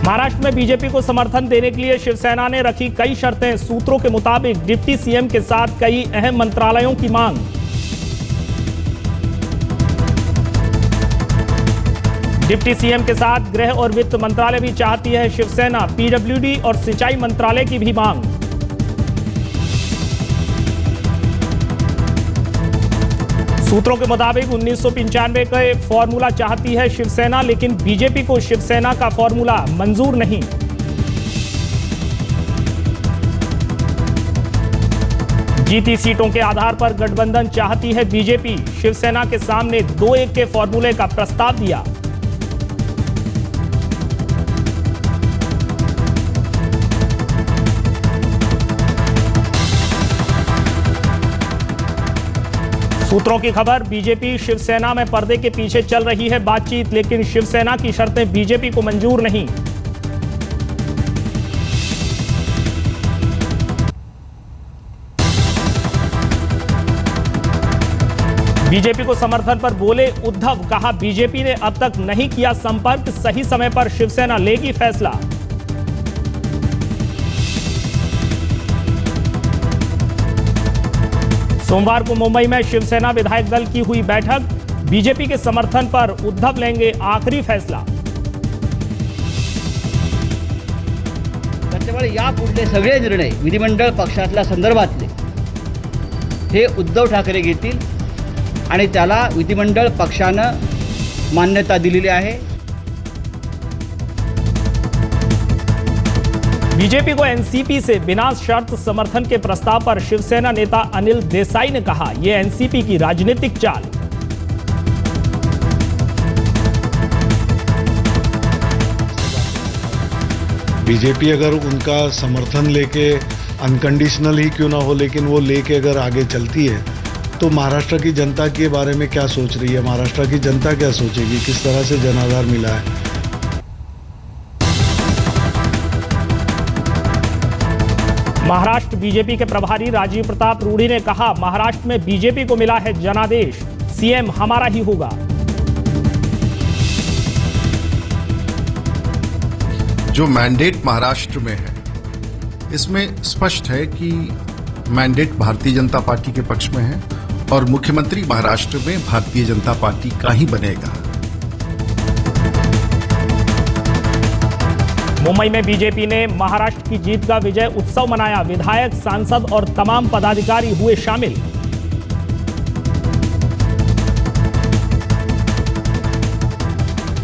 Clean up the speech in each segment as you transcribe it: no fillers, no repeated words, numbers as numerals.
महाराष्ट्र में बीजेपी को समर्थन देने के लिए शिवसेना ने रखी कई शर्तें। सूत्रों के मुताबिक डिप्टी सीएम के साथ कई अहम मंत्रालयों की मांग। डिप्टी सीएम के साथ गृह और वित्त मंत्रालय भी चाहती है शिवसेना। पीडब्ल्यूडी और सिंचाई मंत्रालय की भी मांग। सूत्रों के मुताबिक 1995 के फॉर्मूला चाहती है शिवसेना, लेकिन बीजेपी को शिवसेना का फॉर्मूला मंजूर नहीं। जीती सीटों के आधार पर गठबंधन चाहती है बीजेपी। शिवसेना के सामने 2-1 के फॉर्मूले का प्रस्ताव दिया। सूत्रों की खबर, बीजेपी शिवसेना में पर्दे के पीछे चल रही है बातचीत, लेकिन शिवसेना की शर्तें बीजेपी को मंजूर नहीं। बीजेपी को समर्थन पर बोले उद्धव, कहा बीजेपी ने अब तक नहीं किया संपर्क, सही समय पर शिवसेना लेगी फैसला। सोमवार को मुंबई में शिवसेना विधायक दल की हुई बैठक। बीजेपी के समर्थन पर उद्धव लेंगे आखिरी फैसला। त्यामुळे यापुढले सगळे निर्णय विधिमंडळ पक्षातल्या संदर्भातले हे उद्धव ठाकरे घेतील आणि त्याला विधिमंडळ पक्षानं मान्यता दिलेली आहे। बीजेपी को एनसीपी से बिना शर्त समर्थन के प्रस्ताव पर शिवसेना नेता अनिल देसाई ने कहा, यह एनसीपी की राजनीतिक चाल। बीजेपी अगर उनका समर्थन लेके अनकंडीशनल ही क्यों ना हो, लेकिन वो लेके अगर आगे चलती है तो महाराष्ट्र की जनता के बारे में क्या सोच रही है, महाराष्ट्र की जनता क्या सोचेगी, किस तरह से जनाधार मिला है। महाराष्ट्र बीजेपी के प्रभारी राजीव प्रताप रूडी ने कहा, महाराष्ट्र में बीजेपी को मिला है जनादेश, सीएम हमारा ही होगा। जो मैंडेट महाराष्ट्र में है, इसमें स्पष्ट है कि मैंडेट भारतीय जनता पार्टी के पक्ष में है और मुख्यमंत्री महाराष्ट्र में भारतीय जनता पार्टी का ही बनेगा। मुंबई में बीजेपी ने महाराष्ट्र की जीत का विजय उत्सव मनाया। विधायक, सांसद और तमाम पदाधिकारी हुए शामिल।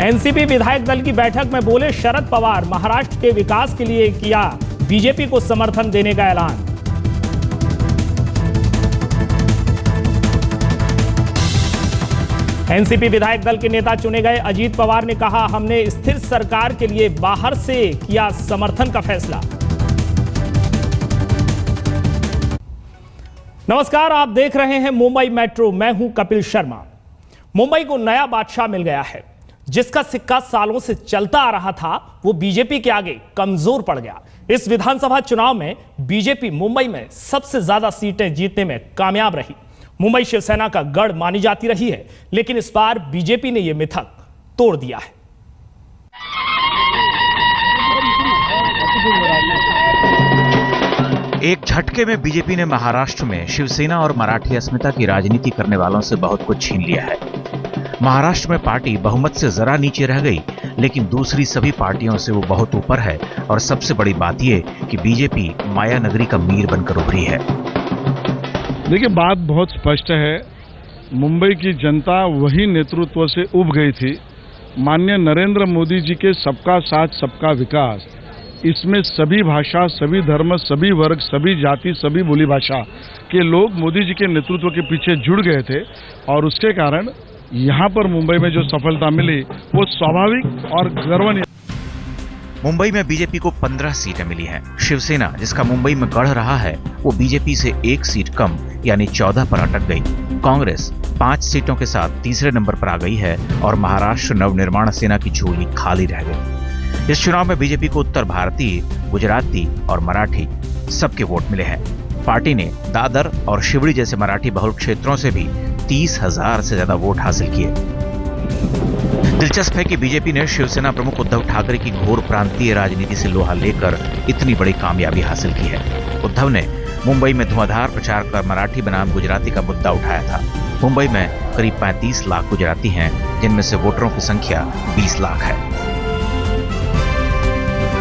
एनसीपी विधायक दल की बैठक में बोले शरद पवार, महाराष्ट्र के विकास के लिए किया बीजेपी को समर्थन देने का ऐलान। एनसीपी विधायक दल के नेता चुने गए अजीत पवार ने कहा, हमने स्थिर सरकार के लिए बाहर से किया समर्थन का फैसला। नमस्कार, आप देख रहे हैं मुंबई मेट्रो, मैं हूं कपिल शर्मा। मुंबई को नया बादशाह मिल गया है। जिसका सिक्का सालों से चलता आ रहा था वो बीजेपी के आगे कमजोर पड़ गया। इस विधानसभा चुनाव में बीजेपी मुंबई में सबसे ज्यादा सीटें जीतने में कामयाब रही। मुंबई शिवसेना का गढ़ मानी जाती रही है, लेकिन इस बार बीजेपी ने यह मिथक तोड़ दिया है। एक झटके में बीजेपी ने महाराष्ट्र में शिवसेना और मराठी अस्मिता की राजनीति करने वालों से बहुत कुछ छीन लिया है। महाराष्ट्र में पार्टी बहुमत से जरा नीचे रह गई, लेकिन दूसरी सभी पार्टियों से वो बहुत ऊपर है। और सबसे बड़ी बात यह कि बीजेपी माया नगरी का मीर बनकर उभरी है। देखिए, बात बहुत स्पष्ट है। मुंबई की जनता वही नेतृत्व से उब गई थी। माननीय नरेंद्र मोदी जी के सबका साथ सबका विकास, इसमें सभी भाषा, सभी धर्म, सभी वर्ग, सभी जाति, सभी बोली भाषा के लोग मोदी जी के नेतृत्व के पीछे जुड़ गए थे। और उसके कारण यहाँ पर मुंबई में जो सफलता मिली वो स्वाभाविक और गर्व। मुंबई में बीजेपी को 15 सीटें मिली हैं। शिवसेना, जिसका मुंबई में गढ़ रहा है, वो बीजेपी से 1 सीट कम यानी 14 पर अटक गई। कांग्रेस 5 सीटों के साथ तीसरे नंबर पर आ गई है और महाराष्ट्र नवनिर्माण सेना की झोली खाली रह गई। इस चुनाव में बीजेपी को उत्तर भारतीय, गुजराती और मराठी सबके वोट मिले हैं। पार्टी ने दादर और शिवड़ी जैसे मराठी बहुल क्षेत्रों से भी 30,000 से ज्यादा वोट हासिल किए। दिलचस्प है कि बीजेपी ने शिवसेना प्रमुख उद्धव ठाकरे की घोर प्रांतीय राजनीति से लोहा लेकर इतनी बड़ी कामयाबी हासिल की है। उद्धव ने मुंबई में धुआंधार प्रचार कर मराठी बनाम गुजराती का मुद्दा उठाया था। मुंबई में करीब 35 लाख गुजराती हैं, जिनमें से वोटरों की संख्या 20 लाख है।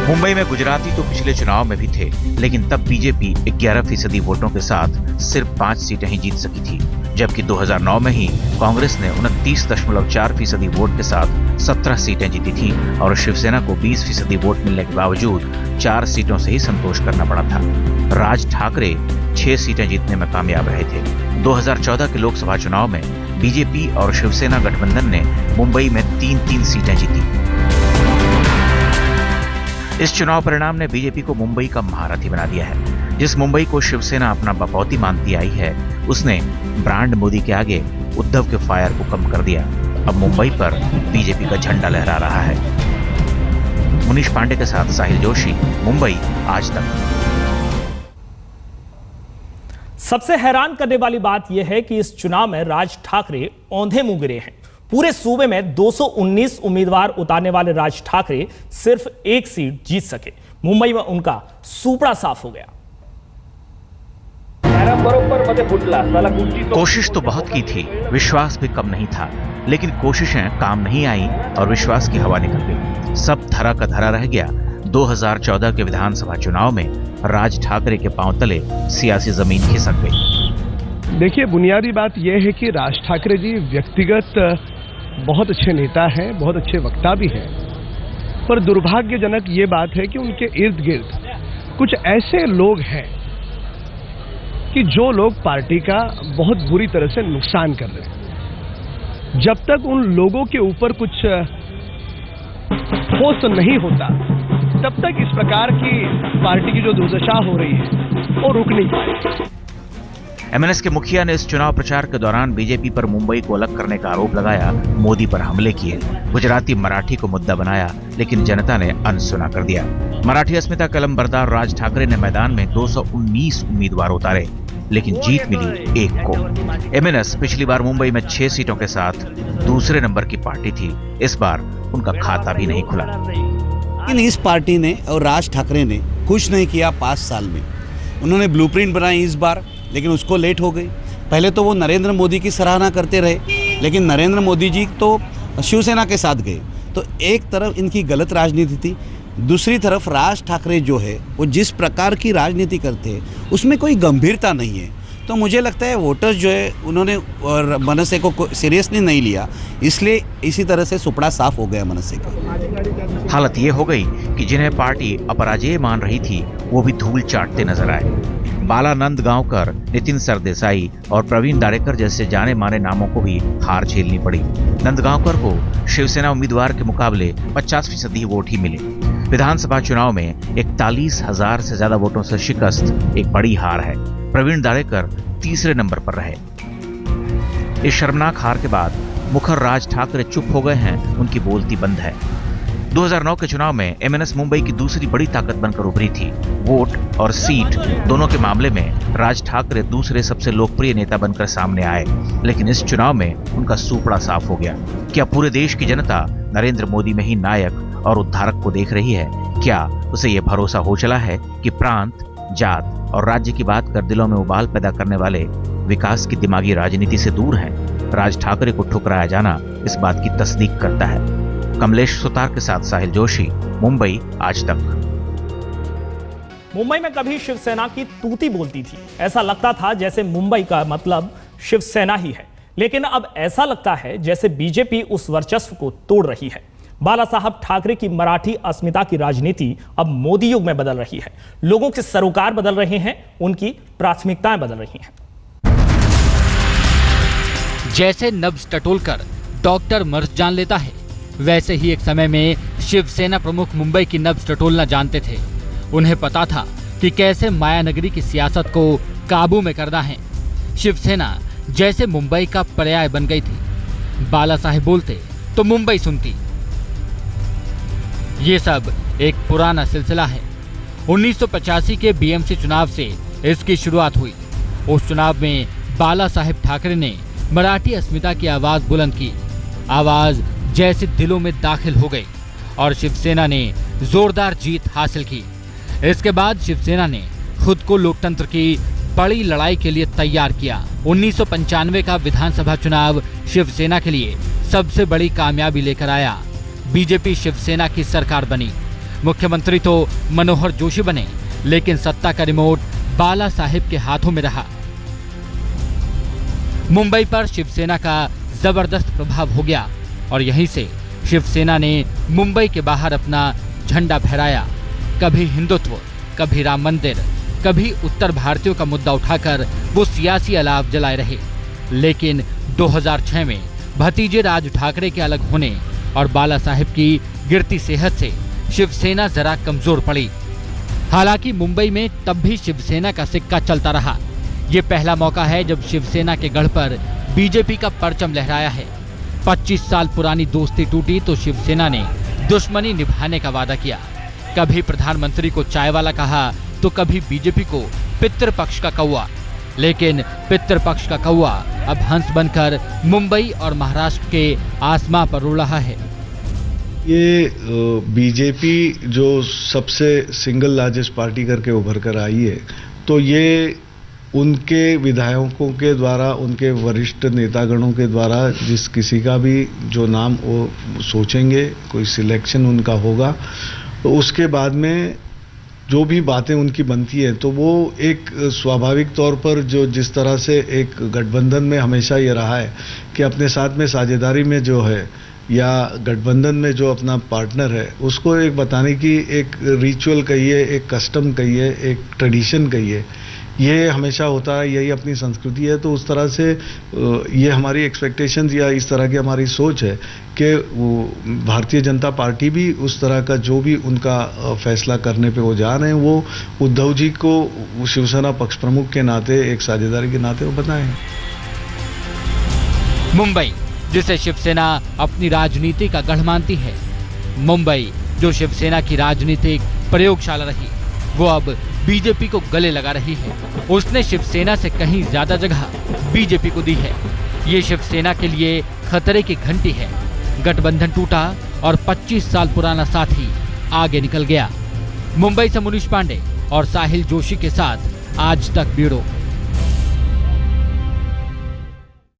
मुंबई में गुजराती तो पिछले चुनाव में भी थे, लेकिन तब बीजेपी 11% वोटों के साथ सिर्फ 5 सीटें ही जीत सकी थी, जबकि 2009 में ही कांग्रेस ने 29.4% वोट के साथ 17 सीटें जीती थी और शिवसेना को 20% वोट मिलने के बावजूद 4 सीटों से ही संतोष करना पड़ा था। राज ठाकरे 6 सीटें जीतने में कामयाब रहे थे। 2014 के लोकसभा चुनाव में बीजेपी और शिवसेना गठबंधन ने मुंबई में 3-3 सीटें जीती। इस चुनाव परिणाम ने बीजेपी को मुंबई का महारथी बना दिया है। जिस मुंबई को शिवसेना अपना बपौती मानती आई है, उसने ब्रांड मोदी के आगे उद्धव के फायर को कम कर दिया। अब मुंबई पर बीजेपी का झंडा लहरा रहा है। मुनीश पांडे के साथ साहिल जोशी, मुंबई आज तक। सबसे हैरान करने वाली बात यह है कि इस चुनाव में राज ठाकरे औंधे मुंह गिरे हैं। पूरे सूबे में 219 उम्मीदवार उतारने वाले राज ठाकरे सिर्फ 1 सीट जीत सके। मुंबई में उनका सूपड़ा साफ हो गया। कोशिश तो बहुत की थी, विश्वास भी कम नहीं था, लेकिन कोशिशें काम नहीं आई और विश्वास की हवा निकल गई। सब धरा का धरा रह गया। 2014 के विधानसभा चुनाव में राज ठाकरे के पांव तले सियासी जमीन खिसक गई। देखिए, बुनियादी बात यह है कि राज ठाकरे जी व्यक्तिगत बहुत अच्छे नेता हैं, बहुत अच्छे वक्ता भी हैं, पर दुर्भाग्यजनक ये बात है कि उनके इर्द गिर्द कुछ ऐसे लोग हैं कि जो लोग पार्टी का बहुत बुरी तरह से नुकसान कर रहे हैं। जब तक उन लोगों के ऊपर कुछ ठोस नहीं होता, तब तक इस प्रकार की पार्टी की जो दुर्दशा हो रही है वो रुक नहीं पाएगी। एमएनएस के मुखिया ने इस चुनाव प्रचार के दौरान बीजेपी पर मुंबई को अलग करने का आरोप लगाया, मोदी पर हमले किए, गुजराती मराठी को मुद्दा बनाया, लेकिन जनता ने अनसुना कर दिया। मराठी अस्मिता कलमबरदार राज ठाकरे ने मैदान में 219 उम्मीदवार उतारे, लेकिन जीत मिली 1 को। एमएनएस पिछली बार मुंबई में 6 सीटों के साथ दूसरे नंबर की पार्टी थी। इस बार उनका खाता भी नहीं खुला। लेकिन इस पार्टी ने और राज ठाकरे ने कुछ नहीं किया 5 साल में। उन्होंने ब्लूप्रिंट बनाई इस बार, लेकिन उसको लेट हो गई। पहले तो वो नरेंद्र मोदी की सराहना करते रहे, लेकिन नरेंद्र मोदी जी तो शिवसेना के साथ गए। तो एक तरफ इनकी गलत राजनीति थी, दूसरी तरफ राज ठाकरे जो है वो जिस प्रकार की राजनीति करते हैं उसमें कोई गंभीरता नहीं है। तो मुझे लगता है वोटर्स जो है उन्होंने मनसे को सीरियसली नहीं लिया, इसलिए इसी तरह से सुपड़ा साफ हो गया मनसे का। हालत ये हो गई कि जिन्हें पार्टी अपराजेय मान रही थी वो भी धूल चाटते नजर आए। बाला नंदगांवकर, नितिन सरदेसाई और प्रवीण दारेकर जैसे जाने माने नामों को भी हार झेलनी पड़ी। नंदगांवकर को शिवसेना उम्मीदवार के मुकाबले 50% ही वोट ही मिले। विधानसभा चुनाव में 41,000 से ज्यादा वोटों से शिकस्त एक बड़ी हार है। प्रवीण दारेकर तीसरे नंबर पर रहे। इस शर्मनाक हार के बाद मुखर राज ठाकरे चुप हो गए हैं, उनकी बोलती बंद है। 2009 के चुनाव में एमएनएस मुंबई की दूसरी बड़ी ताकत बनकर उभरी थी। वोट और सीट दोनों के मामले में राज ठाकरे दूसरे सबसे लोकप्रिय नेता बनकर सामने आए, लेकिन इस चुनाव में उनका सूपड़ा साफ हो गया। क्या पूरे देश की जनता नरेंद्र मोदी में ही नायक और उद्धारक को देख रही है? क्या उसे यह भरोसा हो चला है कि प्रांत, जात और राज्य की बात कर दिलों में उबाल पैदा करने वाले विकास की दिमागी राजनीति से दूर हैं? राज ठाकरे को ठुकराया जाना इस बात की तस्दीक करता है। कमलेश सुतार के साथ साहिल जोशी, मुंबई आज तक। मुंबई में कभी शिवसेना की तूती बोलती थी। ऐसा लगता था जैसे मुंबई का मतलब शिवसेना ही है, लेकिन अब ऐसा लगता है जैसे बीजेपी उस वर्चस्व को तोड़ रही है। बाला साहब ठाकरे की मराठी अस्मिता की राजनीति अब मोदी युग में बदल रही है। लोगों के सरोकार बदल रहे हैं, उनकी प्राथमिकताएं बदल रही हैं। जैसे नब्ज टटोलकर डॉक्टर मर्ज जान लेता है, वैसे ही एक समय में शिवसेना प्रमुख मुंबई की नब्ज टटोलना जानते थे। उन्हें पता था कि कैसे मायानगरी की सियासत को काबू में करना है। शिवसेना जैसे मुंबई का पर्याय बन गई थी। बाला साहेब बोलते तो मुंबई सुनती। ये सब एक पुराना सिलसिला है। 1985 के बीएमसी चुनाव से इसकी शुरुआत हुई। उस चुनाव में बाला साहेब ठाकरे ने मराठी अस्मिता की आवाज बुलंद की। आवाज जैसे दिलों में दाखिल हो गई और शिवसेना ने जोरदार जीत हासिल की। इसके बाद शिवसेना ने खुद को लोकतंत्र की बड़ी लड़ाई के लिए तैयार किया। 1995 का विधानसभा चुनाव शिवसेना के लिए सबसे बड़ी कामयाबी लेकर आया। बीजेपी शिवसेना की सरकार बनी। मुख्यमंत्री तो मनोहर जोशी बने, लेकिन सत्ता का रिमोट बाला साहेब के हाथों में रहा। मुंबई पर शिवसेना का जबरदस्त प्रभाव हो गया और यहीं से शिवसेना ने मुंबई के बाहर अपना झंडा फहराया। कभी हिंदुत्व, कभी राम मंदिर, कभी उत्तर भारतीयों का मुद्दा उठाकर वो सियासी अलाव जलाए रहे। लेकिन 2006 में भतीजे राज ठाकरे के अलग होने और बाला साहेब की गिरती सेहत से शिवसेना जरा कमजोर पड़ी। हालांकि मुंबई में तब भी शिवसेना का सिक्का चलता रहा। ये पहला मौका है जब शिवसेना के गढ़ पर बीजेपी का परचम लहराया है। 25 साल पुरानी दोस्ती टूटी तो शिवसेना ने दुश्मनी निभाने का वादा किया। कभी प्रधानमंत्री को चाय वाला कहा तो कभी बीजेपी को पितृपक्ष का कौवा। लेकिन पितृपक्ष का कौवा अब हंस बनकर मुंबई और महाराष्ट्र के आसमां पर उड़ रहा है। ये बीजेपी जो सबसे सिंगल लार्जेस्ट पार्टी करके उभर कर आई है, तो ये उनके विधायकों के द्वारा, उनके वरिष्ठ नेतागणों के द्वारा जिस किसी का भी जो नाम वो सोचेंगे, कोई सिलेक्शन उनका होगा, तो उसके बाद में जो भी बातें उनकी बनती हैं तो वो एक स्वाभाविक तौर पर जो जिस तरह से एक गठबंधन में हमेशा ये रहा है कि अपने साथ में साझेदारी में जो है या गठबंधन में जो अपना पार्टनर है उसको एक बताने की एक रिचुअल कहिए, एक कस्टम कहिए, एक ट्रेडिशन कहिए, ये हमेशा होता है, यही अपनी संस्कृति है। तो उस तरह से ये हमारी एक्सपेक्टेशंस या इस तरह की हमारी सोच है कि भारतीय जनता पार्टी भी उस तरह का जो भी उनका फैसला करने पे वो जा रहे हैं, वो उद्धव जी को शिवसेना पक्ष प्रमुख के नाते, एक साझेदारी के नाते वो बताएं। मुंबई, जिसे शिवसेना अपनी राजनीति का गढ़ मानती है, मुंबई जो शिवसेना की राजनीतिक प्रयोगशाला रही, वो अब बीजेपी को गले लगा रही है। उसने शिवसेना से कहीं ज्यादा जगह बीजेपी को दी है। ये शिवसेना के लिए खतरे की घंटी है। गठबंधन टूटा और 25 साल पुराना साथी आगे निकल गया। मुंबई से मुनीश पांडे और साहिल जोशी के साथ आज तक ब्यूरो।